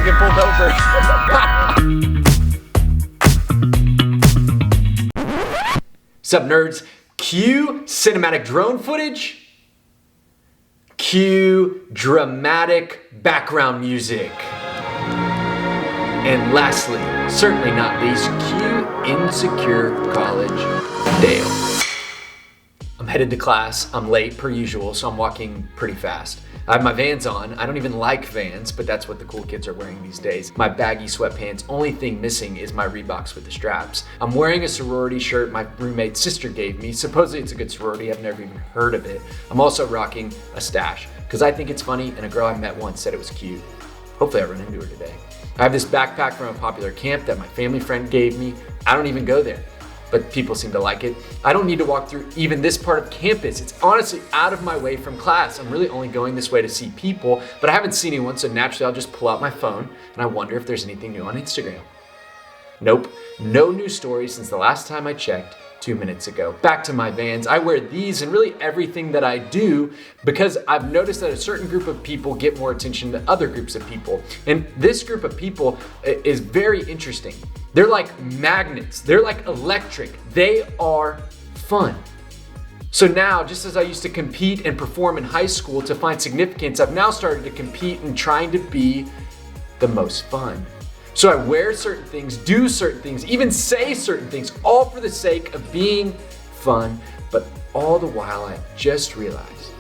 don't get pulled over. Sup nerds, cue cinematic drone footage, cue dramatic background music. And lastly, certainly not least, cue insecure college Dale. I'm headed to class, I'm late per usual, so I'm walking pretty fast. I have my Vans on. I don't even like Vans, but that's what the cool kids are wearing these days. My baggy sweatpants, only thing missing is my Reeboks with the straps. I'm wearing a sorority shirt my roommate's sister gave me. Supposedly it's a good sorority, I've never even heard of it. I'm also rocking a stash, because I think it's funny and a girl I met once said it was cute. Hopefully I run into her today. I have this backpack from a popular camp that my family friend gave me. I don't even go there, but people seem to like it. I don't need to walk through even this part of campus. It's honestly out of my way from class. I'm really only going this way to see people, but I haven't seen anyone, so naturally I'll just pull out my phone and I wonder if there's anything new on Instagram. Nope, no new stories since the last time I checked 2 minutes ago. Back to my Vans. I wear these and really everything that I do because I've noticed that a certain group of people get more attention than other groups of people. And this group of people is very interesting. They're like magnets. They're like electric. They are fun. So now, just as I used to compete and perform in high school to find significance, I've now started to compete in trying to be the most fun. So I wear certain things, do certain things, even say certain things, all for the sake of being fun, but all the while I just realized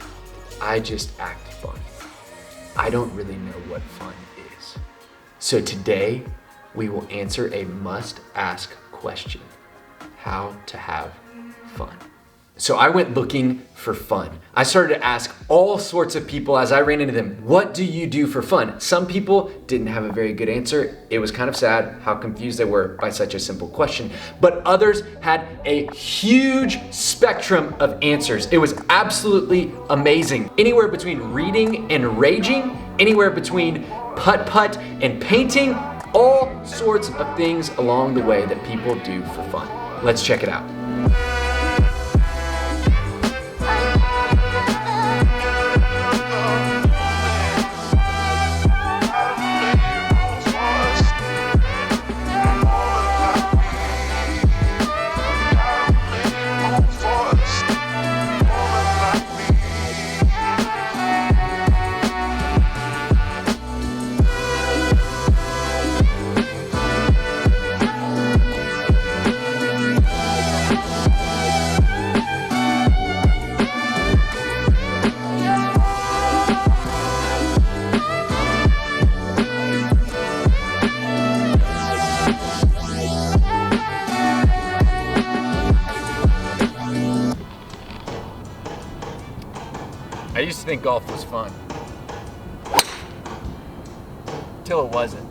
I just act fun. I don't really know what fun is. So today we will answer a must-ask question: how to have fun. So I went looking for fun. I started to ask all sorts of people as I ran into them, what do you do for fun? Some people didn't have a very good answer. It was kind of sad how confused they were by such a simple question. But others had a huge spectrum of answers. It was absolutely amazing. Anywhere between reading and raging, anywhere between putt-putt and painting, all sorts of things along the way that people do for fun. Let's check it out. I used to think golf was fun, till it wasn't.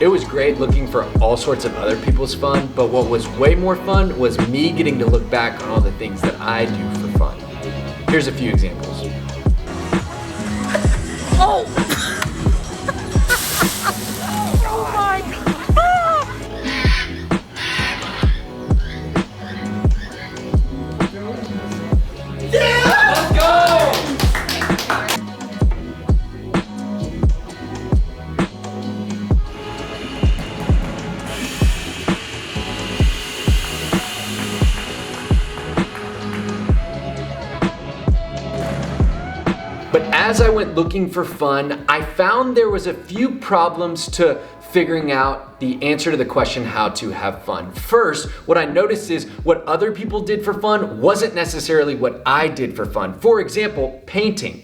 It was great looking for all sorts of other people's fun, but what was way more fun was me getting to look back on all the things that I do for fun. Here's a few examples. Oh! Oh my God! But as I went looking for fun, I found there was a few problems to figuring out the answer to the question how to have fun. First, what I noticed is what other people did for fun wasn't necessarily what I did for fun. For example, painting.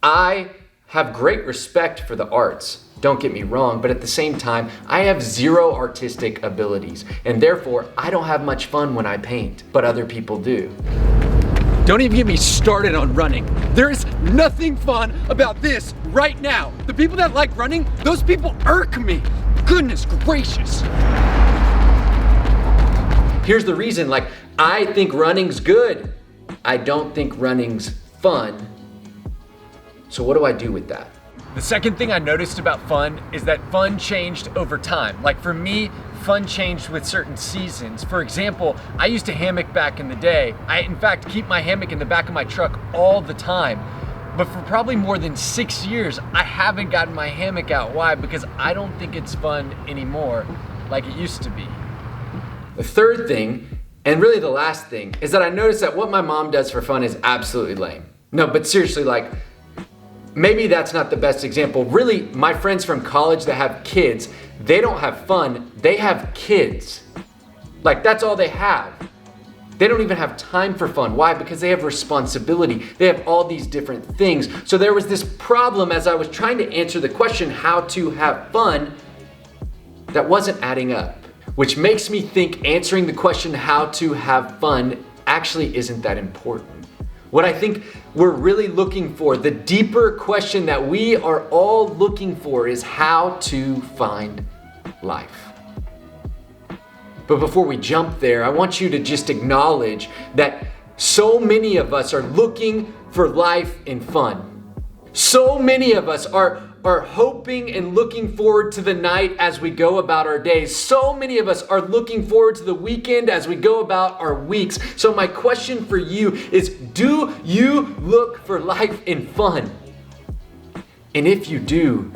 I have great respect for the arts, don't get me wrong, but at the same time, I have zero artistic abilities, and therefore, I don't have much fun when I paint, but other people do. Don't even get me started on running. There is nothing fun about this right now. The people that like running, those people irk me. Goodness gracious. Here's the reason, I think running's good. I don't think running's fun. So what do I do with that? The second thing I noticed about fun is that fun changed over time. Like for me, fun changed with certain seasons. For example, I used to hammock back in the day. I, in fact, keep my hammock in the back of my truck all the time. But for probably more than 6 years, I haven't gotten my hammock out. Why? Because I don't think it's fun anymore like it used to be. The third thing, and really the last thing, is that I noticed that what my mom does for fun is absolutely lame. No, but seriously, like, maybe that's not the best example. Really, my friends from college that have kids, they don't have fun, they have kids. Like, that's all they have. They don't even have time for fun. Why? Because they have responsibility. They have all these different things. So there was this problem as I was trying to answer the question, how to have fun, that wasn't adding up. Which makes me think answering the question, how to have fun, actually isn't that important. What I think we're really looking for, the deeper question that we are all looking for, is how to find life. But before we jump there, I want you to just acknowledge that so many of us are looking for life and fun. So many of us are hoping and looking forward to the night as we go about our days. So many of us are looking forward to the weekend as we go about our weeks. So my question for you is, do you look for life and fun? And if you do,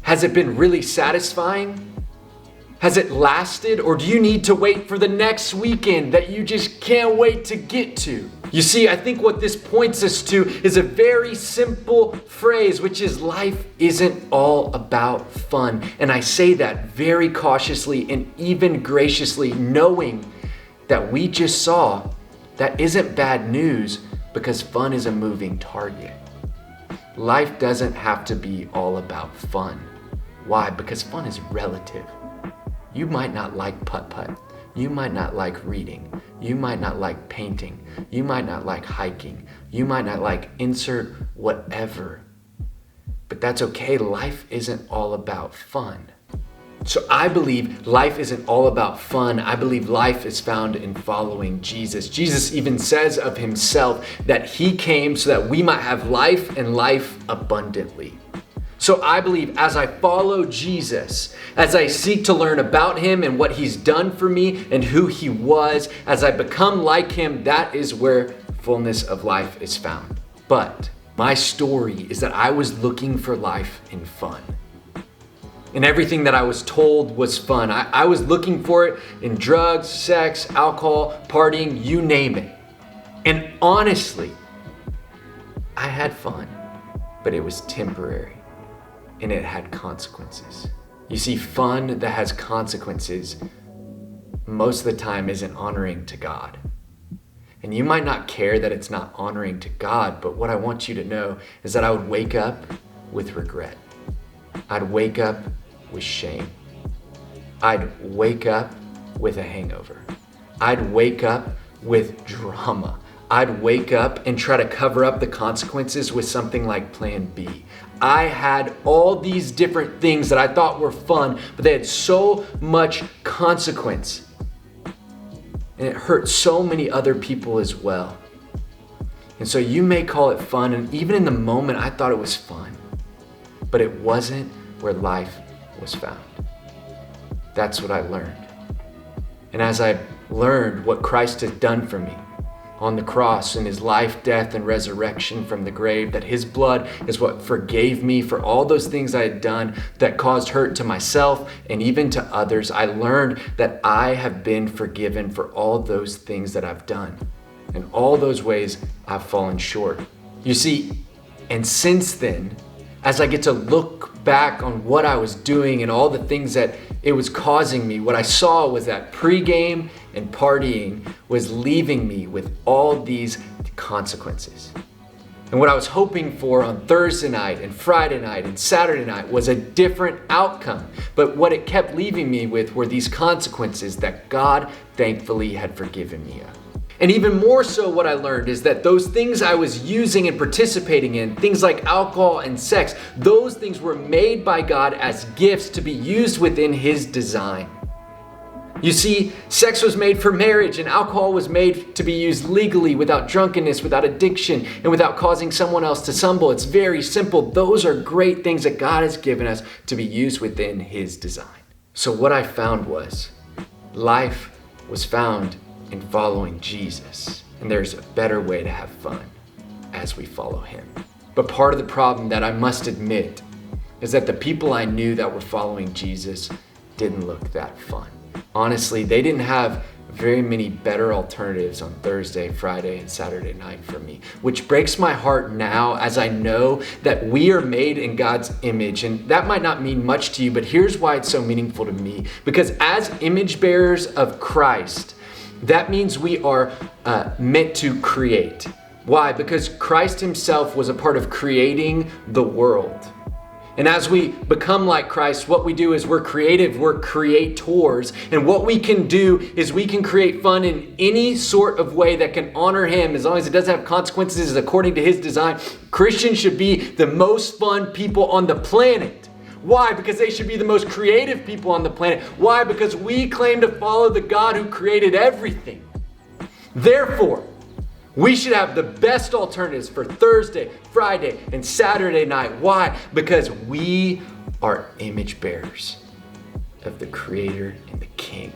has it been really satisfying? Has it lasted, or do you need to wait for the next weekend that you just can't wait to get to? You see, I think what this points us to is a very simple phrase, which is life isn't all about fun. And I say that very cautiously and even graciously, knowing that we just saw that isn't bad news, because fun is a moving target. Life doesn't have to be all about fun. Why? Because fun is relative. You might not like putt-putt. You might not like reading. You might not like painting. You might not like hiking. You might not like insert whatever. But that's okay. Life isn't all about fun. So I believe life isn't all about fun. I believe life is found in following Jesus. Jesus even says of himself that he came so that we might have life and life abundantly. So I believe as I follow Jesus, as I seek to learn about him and what he's done for me and who he was, as I become like him, that is where fullness of life is found. But my story is that I was looking for life in fun. And everything that I was told was fun. I was looking for it in drugs, sex, alcohol, partying, you name it. And honestly, I had fun, but it was temporary. And it had consequences. You see, fun that has consequences most of the time isn't honoring to God. And you might not care that it's not honoring to God, but what I want you to know is that I would wake up with regret. I'd wake up with shame. I'd wake up with a hangover. I'd wake up with drama. I'd wake up and try to cover up the consequences with something like Plan B. I had all these different things that I thought were fun, but they had so much consequence. And it hurt so many other people as well. And so you may call it fun, and even in the moment I thought it was fun, but it wasn't where life was found. That's what I learned. And as I learned what Christ has done for me, on the cross in his life, death, and resurrection from the grave, that his blood is what forgave me for all those things I had done that caused hurt to myself and even to others. I learned that I have been forgiven for all those things that I've done. In all those ways, I've fallen short. You see, and since then, as I get to look back on what I was doing and all the things that it was causing me, what I saw was that pregame and partying was leaving me with all these consequences. And what I was hoping for on Thursday night and Friday night and Saturday night was a different outcome. But what it kept leaving me with were these consequences that God thankfully had forgiven me of. And even more so, what I learned is that those things I was using and participating in, things like alcohol and sex, those things were made by God as gifts to be used within his design. You see, sex was made for marriage, and alcohol was made to be used legally, without drunkenness, without addiction, and without causing someone else to stumble. It's very simple. Those are great things that God has given us to be used within his design. So what I found was life was found in following Jesus. And there's a better way to have fun as we follow him. But part of the problem that I must admit is that the people I knew that were following Jesus didn't look that fun. Honestly, they didn't have very many better alternatives on Thursday, Friday, and Saturday night for me, which breaks my heart now as I know that we are made in God's image. And that might not mean much to you, but here's why it's so meaningful to me. Because as image bearers of Christ, that means we are meant to create. Why? Because Christ himself was a part of creating the world. And as we become like Christ, what we do is we're creative, we're creators. And what we can do is we can create fun in any sort of way that can honor him, as long as it doesn't have consequences according to his design. Christians should be the most fun people on the planet. Why? Because they should be the most creative people on the planet. Why? Because we claim to follow the God who created everything. Therefore, we should have the best alternatives for Thursday, Friday, and Saturday night. Why? Because we are image bearers of the Creator and the King.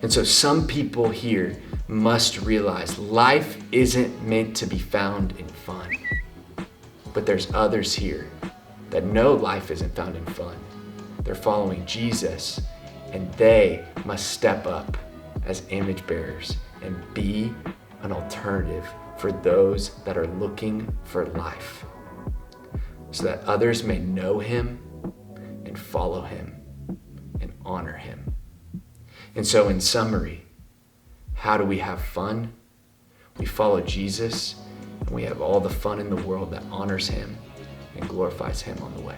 And so some people here must realize life isn't meant to be found in fun. But there's others here that know life isn't found in fun. They're following Jesus, and they must step up as image bearers and be an alternative for those that are looking for life, so that others may know him and follow him and honor him. And so in summary, how do we have fun? We follow Jesus, and we have all the fun in the world that honors him and glorifies him on the way.